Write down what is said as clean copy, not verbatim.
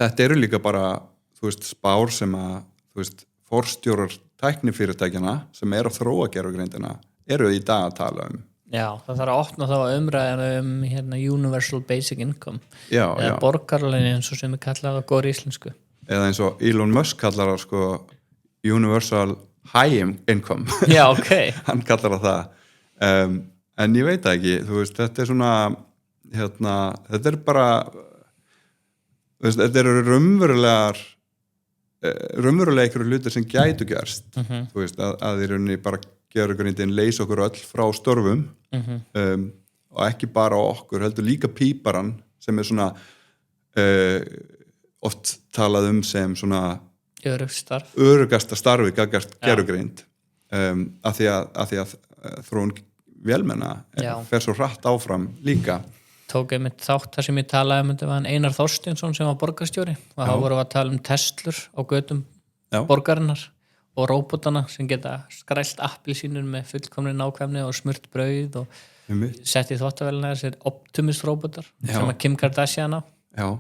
þetta eru líka bara, þú veist, spár sem að, þú veist, forstjórar tæknifyrirtækjana sem eru að þróa gervigreindina eru í dag að tala Já, það þarf að opna þá umræðinu Universal Basic Income eða borgarlegin eins og sem er kallað á góðri íslensku. Eða eins og Elon Musk kallar það sko Universal High Income. Já, ok. Hann kallar það. En ég veit ekki, þú veist, þetta er svona, þetta er bara, þú veist, þetta eru raunverulega einhverju hlutir sem gætu gerst, þú veist, að í rauninni bara gervigreindin leysa okkur öll frá störfum og ekki bara okkur, heldur líka píparan sem er svona oft talað sem svona örugasta starfi gagnvart gervigreind af því að þróun vélmenna fer svo hratt áfram líka. Tók einmitt þátt þar sem ég talaði um þetta var Einar Þorsteinsson sem var borgarstjóri og þá vorum við að tala um Teslur á götum borgarinnar og róbotana sem geta skrælt appelsínur með fullkomni nákvæmni og smurt brauð og sett í þvottavélina þessir Optimus róbotar sem að Kim Kardashian á. Já,